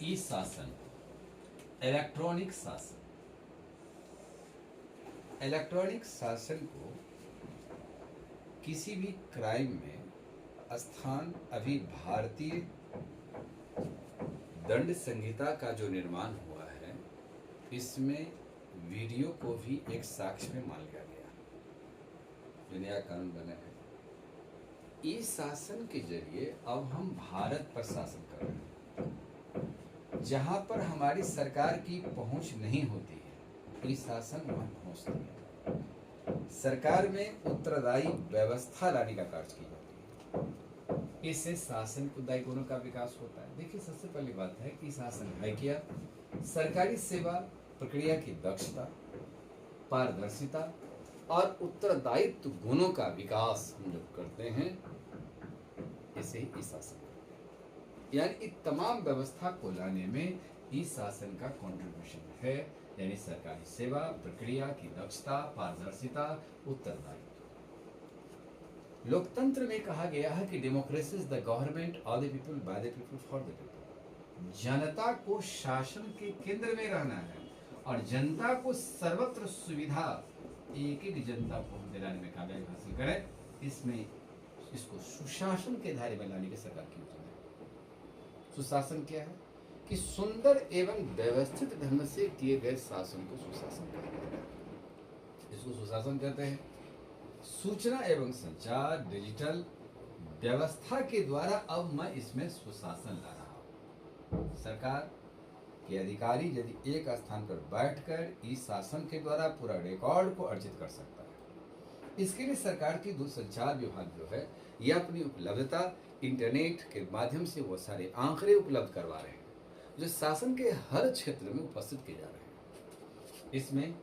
ई शासन, इलेक्ट्रॉनिक शासन। इलेक्ट्रॉनिक शासन को किसी भी क्राइम में स्थान अभी भारतीय दंड संहिता का जो निर्माण हुआ है, इसमें वीडियो को भी एक साक्ष्य में मान लिया गया, जो नया कानून बना है। ई शासन के जरिए अब हम भारत पर शासन कर रहे हैं। जहां पर हमारी सरकार की पहुंच नहीं होती है, ई शासन वहां पहुंचती है। सरकार में उत्तरदायी व्यवस्था लाने का कार्य की जाती है। इससे शासन उत्तरदायी गुणों का विकास होता है। देखिए, सबसे पहली बात है कि शासन है क्या? सरकारी सेवा प्रक्रिया की दक्षता, पारदर्शिता और उत्तरदायित्व गुणों का विकास हम जब करते हैं, इसे ही ई शासन कहते हैं। यानी इस तमाम व्यवस्था को लाने में ई शासन का कंट्रीब्यूशन है। यानी सरकारी सेवा प्रक्रिया की दक्षता, पारदर्शिता, उत्तरदायित्व। लोकतंत्र में कहा गया है कि democracy is the government of the people, by the people, for the people. जनता को शासन के केंद्र में रहना है और जनता को सर्वत्र सुविधा एक एक जनता को हम दिलाने में कामयाबी हासिल करें। इसमें इसको सुशासन के दायरे में लाने की सरकार की योजना है। सुशासन क्या है? कि सुंदर एवं व्यवस्थित ढंग से किए गए शासन को सुशासन कहते हैं। इसको सुशासन कहते हैं। सूचना एवं संचार डिजिटल व्यवस्था के द्वारा अब मैं इसमें सुशासन ला रहा हूँ। सरकार के अधिकारी यदि एक स्थान पर बैठकर इस शासन के द्वारा पूरा रिकॉर्ड को अर्जित कर सकता है। इसके लिए सरकार की दूरसंचार विभाग जो है, यह अपनी उपलब्धता इंटरनेट के माध्यम से वो सारे आंकड़े उपलब्ध करवा रहे हैं जो शासन के हर क्षेत्र में उपस्थित किए जा रहे हैं। इसमें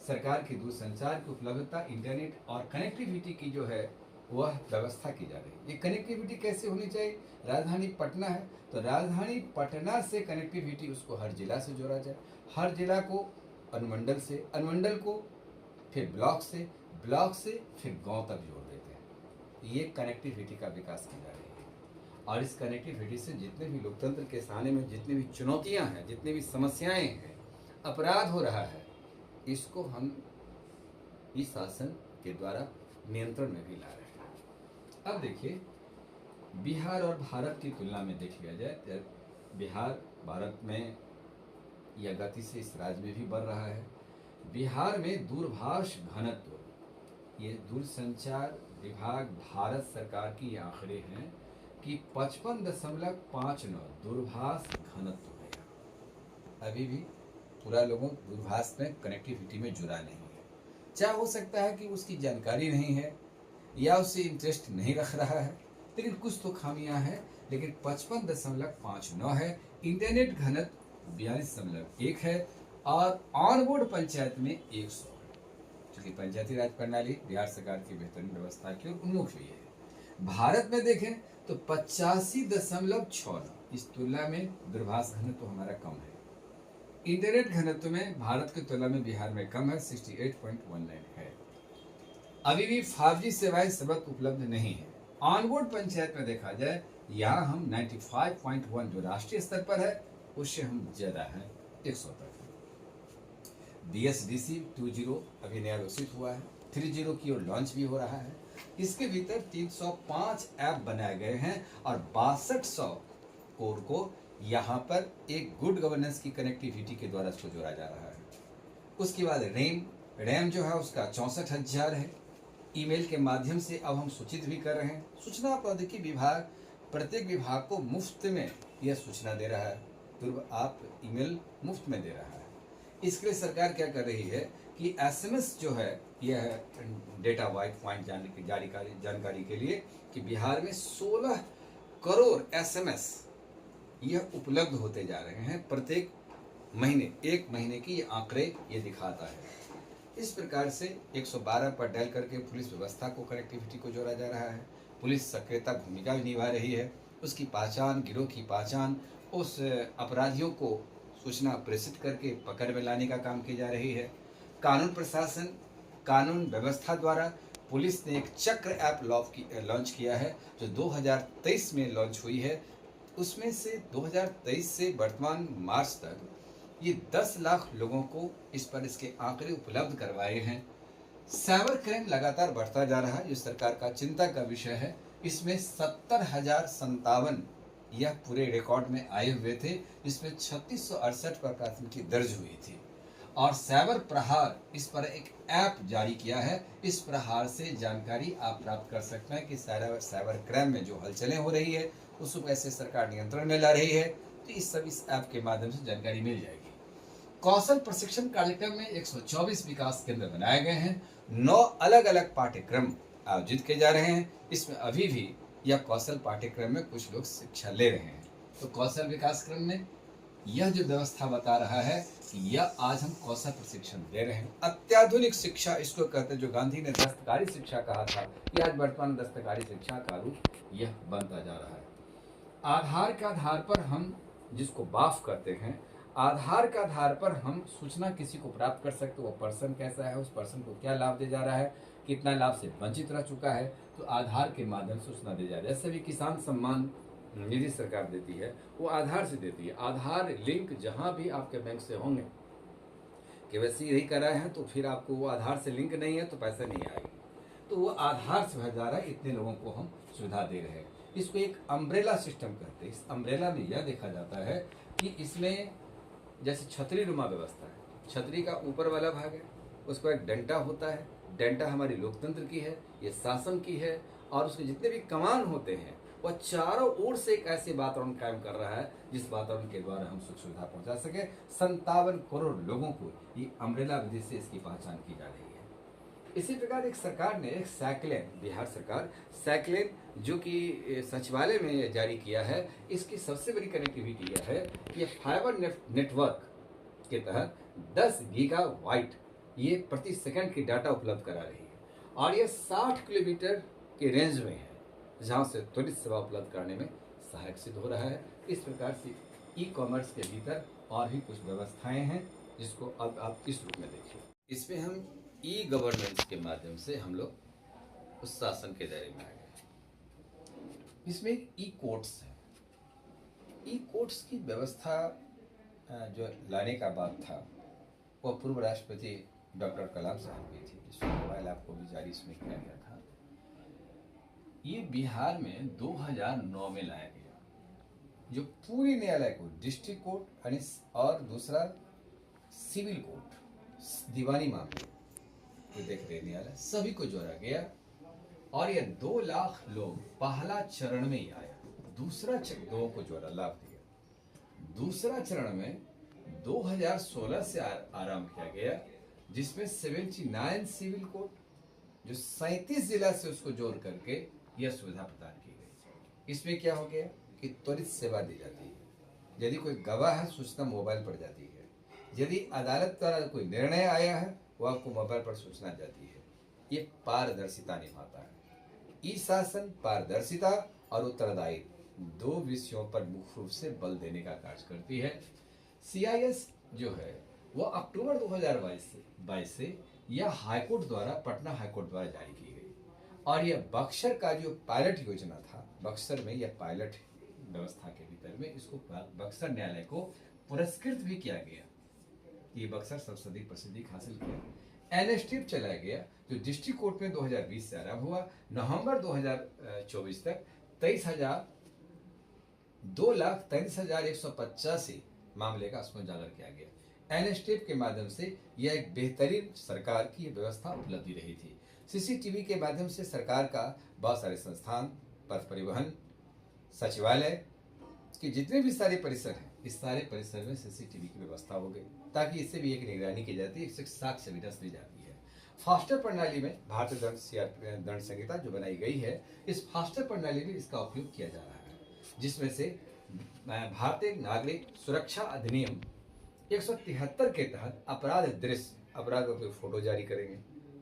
सरकार की दूरसंचार की उपलब्धता, इंटरनेट और कनेक्टिविटी की जो है वह व्यवस्था की जा रही है। ये कनेक्टिविटी कैसे होनी चाहिए? राजधानी पटना है तो राजधानी पटना से कनेक्टिविटी उसको हर जिला से जोड़ा जाए, हर जिला को अनुमंडल से, अनुमंडल को फिर ब्लॉक से, ब्लॉक से फिर गांव तक जोड़ देते हैं। ये कनेक्टिविटी का विकास की जा रही है। और इस कनेक्टिविटी से जितने भी लोकतंत्र के सामने में जितनी भी चुनौतियां हैं, जितनी भी समस्याएं हैं, अपराध हो रहा है, इसको हम इस शासन के द्वारा नियंत्रण में भी ला रहे हैं। अब देखिए, बिहार और भारत की तुलना में देख लिया जाए तो बिहार भारत में यह गति से इस राज्य में भी बढ़ रहा है। बिहार में दूरभाष घनत्व, ये दूरसंचार विभाग भारत सरकार की आंकड़े हैं कि 55.59 दूरभाष घनत्व है। अभी भी पूरा लोगों दूरभाष में कनेक्टिविटी में जुड़ा नहीं है। चाहे हो सकता है कि उसकी जानकारी नहीं है या उससे इंटरेस्ट नहीं रख रहा है, लेकिन कुछ तो खामियां हैं। लेकिन 55.59 है। इंटरनेट घनत्व 42.1 है और ऑनबोर्ड पंचायत में 100 है। क्योंकि पंचायती राज प्रणाली बिहार सरकार की बेहतरीन व्यवस्था की ओर उन्मुख भी है। भारत में देखें तो 85.69, इस तुलना में दूरभाष घनत्व हमारा कम है। इंटरनेट घनत्व में भारत की तुलना में बिहार में कम है, 68.19 है। अभी भी 5G सेवाएं सर्वत्र उपलब्ध नहीं है। ऑनबोर्ड पंचायत में देखा जाए, यहाँ हम 95.1 जो राष्ट्रीय स्तर पर है, उससे हम ज्यादा है, 100 तक है। DSDC 2.0 अभी नया विकसित हुआ है, 3.0 की ओर लॉन्च भी हो रहा है। इसके भीतर 305 ऐप बनाए गए हैं और 6200 कोर को यहाँ पर एक गुड गवर्नेंस की कनेक्टिविटी के द्वारा इसको जोड़ा जा रहा है। उसके बाद रैम जो है उसका 64,000 है। ईमेल के माध्यम से अब हम सूचित भी कर रहे हैं। सूचना प्रौद्योगिकी विभाग प्रत्येक विभाग को मुफ्त में यह सूचना दे रहा है, आप ईमेल मुफ्त में दे रहा है। इसके लिए सरकार क्या कर रही है कि SMS जो है, यह डेटा वाइट पॉइंट जानकारी के लिए कि बिहार में 16 करोड़ SMS यह उपलब्ध होते जा रहे हैं प्रत्येक महीने। एक महीने की ये आंकड़े ये दिखाता है। इस प्रकार से 112 पर डायल करके पुलिस व्यवस्था को कनेक्टिविटी को जोड़ा जा रहा है। पुलिस सक्रियता भूमिका भी निभा रही है। उसकी पहचान, गिरोह की पहचान, उस अपराधियों को सूचना प्रेषित करके पकड़ में लाने का काम की जा रही है। कानून प्रशासन, कानून व्यवस्था द्वारा पुलिस ने एक चक्र ऐप लॉन्च किया है जो 2023 में लॉन्च हुई है। उसमें से 2023 से वर्तमान मार्च तक ये 10 लाख लोगों को इस पर इसके आंकड़े उपलब्ध करवाए हैं। साइबर क्राइम लगातार बढ़ता जा रहा है, जो सरकार का चिंता का विषय है। इसमें 70,057 यह पूरे रिकॉर्ड में आए हुए थे, जिसमें 3668 पर प्राथमिकी दर्ज हुई थी। और साइबर प्रहार इस पर एक ऐप जारी किया है। इस प्रहार से जानकारी आप प्राप्त कर सकते हैं कि साइबर क्राइम में जो हलचलें हो रही है उसको कैसे सरकार नियंत्रण में ला रही है। तो इस ऐप के माध्यम से जानकारी मिल जाएगी। कौशल प्रशिक्षण कार्यक्रम में 124 विकास केंद्र बनाए गए हैं। 9 अलग अलग पाठ्यक्रम आयोजित किए जा रहे हैं। इसमें अभी भी यह कौशल पाठ्यक्रम में कुछ लोग शिक्षा ले रहे हैं। तो कौशल विकास क्रम में यह जो व्यवस्था बता रहा है कि यह आज हम कौशल प्रशिक्षण दे रहे हैं। अत्याधुनिक शिक्षा इसको कहते हैं, जो गांधी ने दस्तकारी शिक्षा कहा था, यह आज वर्तमान दस्तकारी शिक्षा का रूप यह बनता जा रहा है। आधार के आधार पर हम जिसको बाफ करते हैं, आधार के आधार पर हम सूचना किसी को प्राप्त कर सकते, वो पर्सन कैसा है, उस पर्सन को क्या लाभ दे जा रहा है, कितना लाभ से वंचित रह चुका है, तो आधार के माध्यम से सूचना दी जा रही है। जैसे भी किसान सम्मान निधि सरकार देती है, वो आधार से देती है। आधार लिंक जहां भी आपके बैंक से होंगे, केवाईसी नहीं कराए हैं तो फिर आपको वो आधार से लिंक नहीं है तो पैसा नहीं आएगी। तो वो आधार से भेजा रहा है, इतने लोगों को हम सुविधा दे रहे हैं। इसको एक अम्ब्रेला सिस्टम कहते हैं। इस अम्ब्रेला में यह देखा जाता है कि इसमें जैसे छतरी नुमा व्यवस्था है, छतरी का ऊपर वाला भाग है, उसको एक डंडा होता है। डंडा हमारी लोकतंत्र की है, ये शासन की है, और उसके जितने भी कमान होते हैं वह चारों ओर से एक ऐसे वातावरण कायम कर रहा है जिस वातावरण के द्वारा हम सुख सुविधा पहुंचा सके। 57 करोड़ लोगों को ये अम्ब्रेला विधि से इसकी पहचान की जा रही है। इसी प्रकार एक सरकार ने एक साइक्लेन, बिहार सरकार साइक्लेन, जो कि सचिवालय में जारी किया है, इसकी सबसे बड़ी कनेक्टिविटी यह है कि फाइबर नेटवर्क के तहत 10 गीगाबाइट ये प्रति सेकंड की डाटा उपलब्ध करा रही है, और ये 60 किलोमीटर के रेंज में है, जहां से त्वरित सेवा उपलब्ध करने में सहायक सिद्ध हो रहा है। इस प्रकार से ई कॉमर्स के भीतर और भी कुछ व्यवस्थाएं हैं, जिसको अब आप इस रूप में देखिए। इसमें हम ई गवर्नेंस के माध्यम से हम लोग उस शासन के दायरे में आ गए। इसमें ई कोर्ट्स है। ई कोर्ट्स की व्यवस्था जो लाने का बात था, वो पूर्व राष्ट्रपति डॉक्टर कलाम साहब की थी, जिसको मोबाइल आपको भी जारी इसमें किया गया था। ये बिहार में 2009 में लाया गया, जो पूरे न्यायालय को, डिस्ट्रिक्ट कोर्ट और दूसरा सिविल कोर्ट, दीवानी मामले को देख रहे न्यायालय, सभी को जोड़ा गया। और यह 2 लाख लोग पहला चरण में ही आया, दूसरा लोगों को जोड़ा, लाभ दिया। दूसरा चरण में 2016 से आरंभ किया गया, जिसमें 79 सिविल कोर्ट, जो 37 जिला से उसको जोड़ करके यह सुविधा प्रदान की गई। इसमें क्या हो गया कि त्वरित सेवा दी जाती है। यदि कोई गवाह है, सूचना मोबाइल पर जाती है। यदि अदालत द्वारा कोई निर्णय आया है, वो आपको मोबाइल पर सूचना जाती है। ये पारदर्शिता निभाता है। ई शासन, पारदर्शिता और उत्तरदायित्व 2 विषयों पर मुख्य रूप से बल देने का कार्य करती है। CIS जो है वो अक्टूबर 2022 से यह हाईकोर्ट द्वारा, पटना हाईकोर्ट द्वारा जारी की गई। और यह बक्सर का जो पायलट योजना था, बक्सर में यह पायलट व्यवस्था के भीतर में इसको बक्सर न्यायालय को पुरस्कृत भी किया गया। ये बक्सर सबसे प्रसिद्धि हासिल किया। एनएसटीएफ चलाया गया, जो डिस्ट्रिक्ट कोर्ट में 2020 से आरंभ हुआ। नवंबर 2024 तक 2,33,185 मामले का उसमें उजागर किया गया। एनएसटीएफ के माध्यम से यह एक बेहतरीन सरकार की व्यवस्था उपलब्धि रही थी। सीसीटीवी के माध्यम से सरकार का बहुत सारे संस्थान, पथ परिवहन, सचिवालय के जितने भी सारे परिसर हैं, इस सारे परिसर में सीसीटीवी की व्यवस्था हो गई, ताकि इससे भी एक निगरानी की जाती है, इससे साक्ष्य एविडेंस दी जाती है। फास्टर प्रणाली में भारतीय दंड संहिता जो बनाई गई है, इस फास्टर प्रणाली में इसका उपयोग किया जा रहा है, जिसमें से भारतीय नागरिक सुरक्षा अधिनियम 173 के तहत अपराध दृश्य, अपराध का कोई फोटो जारी करेंगे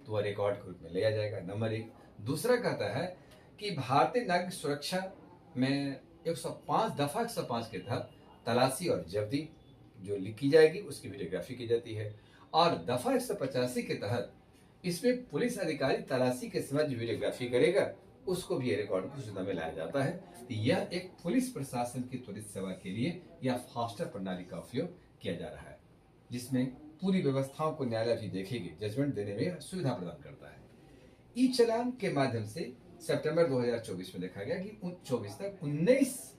तो वह रिकॉर्ड के रूप में लिया जाएगा, नंबर 1। दूसरा कहता है कि भारतीय नागरिक सुरक्षा में 105 दफा 105 के तहत तलाशी और जब्ती जो लिखी जाएगी उसकी वीडियोग्राफी की जाती है। और दफा 185 के तहत इसमें पुलिस अधिकारी तलाशी के समय जो वीडियोग्राफी करेगा उसको भी रिकॉर्ड की सुविधा में लाया जाता है। यह एक पुलिस प्रशासन की त्वरित सेवा के लिए यह फास्टर प्रणाली का उपयोग किया जा रहा है, जिसमें पूरी व्यवस्थाओं को न्यायालय भी देखेगी, जजमेंट देने में सुविधा प्रदान करता है। ई चालान के माध्यम से सितंबर 2024 में देखा गया कि 24 तक 19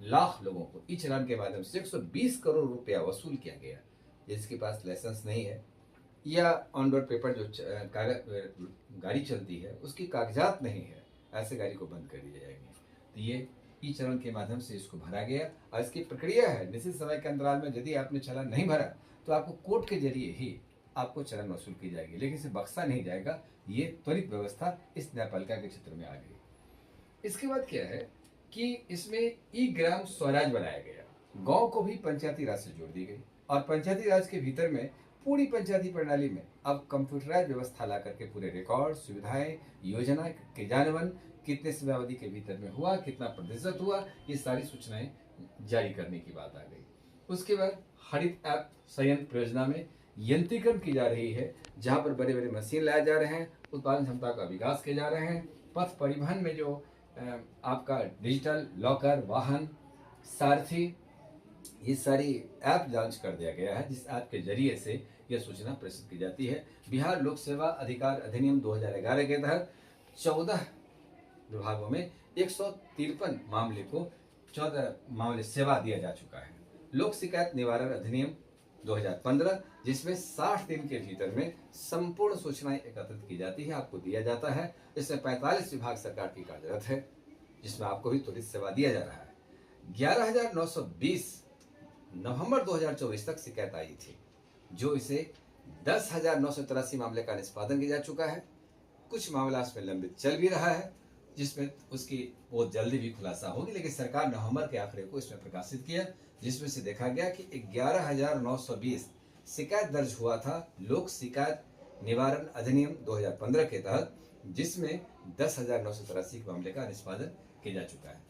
लाख लोगों को ई चालान के माध्यम से 120 करोड़ रुपया वसूल किया गया। जिसके पास लाइसेंस नहीं है या ऑन रोड पेपर जो गाड़ी चलती है उसकी कागजात नहीं है, ऐसे गाड़ी को बंद कर दी जाएगी। तो ये ई चालान के माध्यम से इसको भरा गया और इसकी प्रक्रिया है, निश्चित समय के अंतराल में यदि आपने चालान नहीं भरा तो आपको कोर्ट के जरिए ही आपको चालान वसूल की जाएगी, लेकिन इसे बख्शा नहीं जाएगा। ये त्वरित व्यवस्था इस न्यायपालिका के क्षेत्र में आ गई। इसके बाद क्या है कि इसमें ई ग्राम स्वराज बनाया गया, गांव को भी पंचायती राज से जोड़ दी गई और पंचायती राज के भीतर में पूरी पंचायती प्रणाली में अब कंप्यूटराइज व्यवस्था ला करके पूरे रिकॉर्ड, सुविधाएं, योजना, क्रियान्वयन कितने समयावधि के भीतर में हुआ, कितना प्रतिशत हुआ, ये सारी सूचनाएं जारी करने की बात आ गई। उसके बाद हरित ऐप संयंत्र योजना में यंत्रीकरण की जा रही है, जहां पर बड़े बड़े मशीन लाए जा रहे हैं, उत्पादन क्षमता का विकास किए जा रहे हैं। पथ परिवहन में जो आपका डिजिटल लॉकर, वाहन सारथी, ये सारी ऐप लॉन्च कर दिया गया है, जिस ऐप के जरिए से यह सूचना प्रेषित की जाती है। बिहार लोक सेवा अधिकार अधिनियम 2011 के तहत 14 विभागों में 153 मामले को 14 मामले सेवा दिया जा चुका है। लोक शिकायत निवारण अधिनियम 2015, जिसमें 60 दिन के भीतर में संपूर्ण सूचनाएं एकत्रित की जाती है, आपको दिया जाता है। इसमें 45 विभाग सरकार की कार्यरत है, जिसमें आपको भी त्वरित सेवा दिया जा रहा है। 11,920 नवंबर 2024 तक शिकायत आई थी, जो इसे 10,983 मामले का निष्पादन किया जा चुका है। कुछ मामला इसमें लंबित चल भी रहा है, जिसमें उसकी बहुत जल्दी भी खुलासा होगी, लेकिन सरकार नवंबर के आंकड़े को इसमें प्रकाशित किया, जिसमें से देखा गया कि 11,920 शिकायत दर्ज हुआ था लोक शिकायत निवारण अधिनियम 2015 के तहत, जिसमें 10,983 मामले का निष्पादन किया जा चुका है।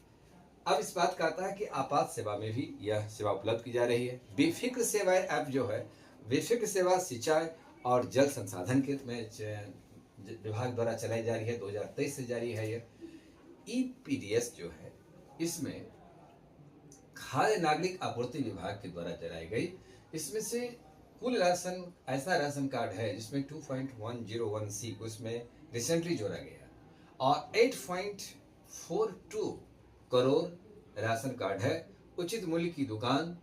अब इस बात का आता है कि आपात सेवा में भी यह सेवा उपलब्ध की जा रही है। बेफिक्र सेवाएं ऐप जो है, बेफिक्र सेवा सिंचाई और जल संसाधन के में विभाग द्वारा चलाई जा रही है, 2023 से जारी है। यह EPDS जो है, इसमें खाद्य नागरिक आपूर्ति विभाग के द्वारा चलाई गई। इसमें से कुल राशन, ऐसा राशन कार्ड है जिसमें 2.101C को इसमें रिसेंटली जोड़ा गया और 8.42 करोड़ राशन कार्ड है। उचित मूल्य की दुकान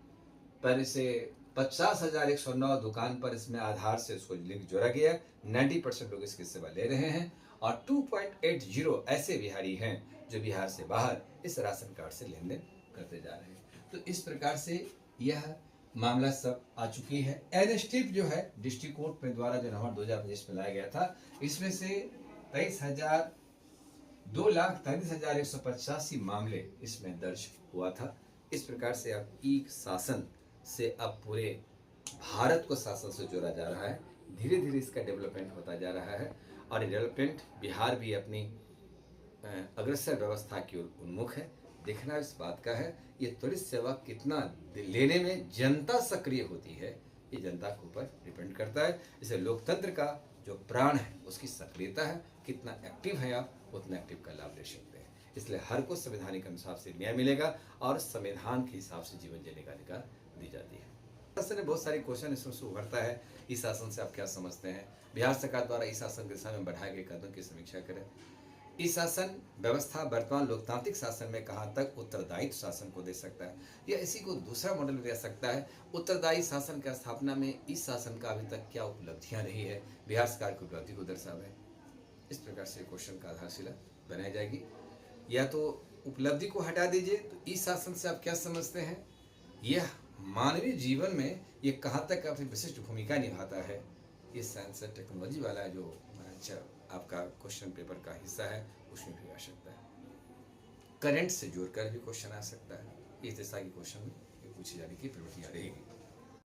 पर इसे 50,109 दुकान पर इसमें आधार से उसको लिंक जोड़ा गया। 90% लोग इसकी सेवा ले रहे हैं और 2.80 ऐसे बिहारी हैं जो बिहार से बाहर इस राशन कार्ड से लेन देन करते जा रहे हैं। तो इस प्रकार से यह मामला सब आ चुकी है। एनएसटीप जो है डिस्ट्रिक्ट कोर्ट में द्वारा जो नवंबर 2025 में लाया गया था, इसमें से 2,33,185 मामले इसमें दर्ज हुआ था। इस प्रकार से अब ई शासन से अब पूरे भारत को शासन से जोड़ा जा रहा है। धीरे धीरे इसका डेवलपमेंट होता जा रहा है और ये डेवलपमेंट बिहार भी अपनी अग्रसर व्यवस्था की ओर उन्मुख है। देखना इस बात का है ये त्वरित सेवा कितना लेने में जनता सक्रिय होती है, ये जनता के ऊपर डिपेंड करता है। इसे लोकतंत्र का जो प्राण है उसकी सक्रियता है, कितना एक्टिव है आप, उतना एक्टिव का लाभ ले सकते हैं। इसलिए हर को संवैधानिक अनुसार से न्याय मिलेगा और संविधान के हिसाब से जीवन जीने का अधिकार दी जाती है। शासन में बहुत सारे क्वेश्चन इसमें से उभरता है। इस शासन से आप क्या समझते हैं? बिहार सरकार द्वारा इस शासन की दिशा में बढ़ाए गए कदम की समीक्षा करें। इस शासन व्यवस्था वर्तमान लोकतांत्रिक शासन में कहां तक उत्तरदायित्व शासन को दे सकता है या इसी को दूसरा मॉडल दे सकता है? उत्तरदायी शासन की स्थापना में इस शासन का अभी तक क्या उपलब्धियां रही है, बिहार सरकार की उपलब्धि को दर्शावे। इस प्रकार से क्वेश्चन का आधारशिला बनाई जाएगी। या तो उपलब्धि को हटा दीजिए, तो इस शासन से आप क्या समझते हैं, यह मानवीय जीवन में ये कहाँ तक अपनी विशिष्ट भूमिका निभाता है। ये साइंस एंड टेक्नोलॉजी वाला जो आपका क्वेश्चन पेपर का हिस्सा है उसमें भी आ सकता है। करंट से जोड़कर भी क्वेश्चन आ सकता है। इस दिशा की क्वेश्चन में पूछी जाने की प्रवृत्ति रहेगी।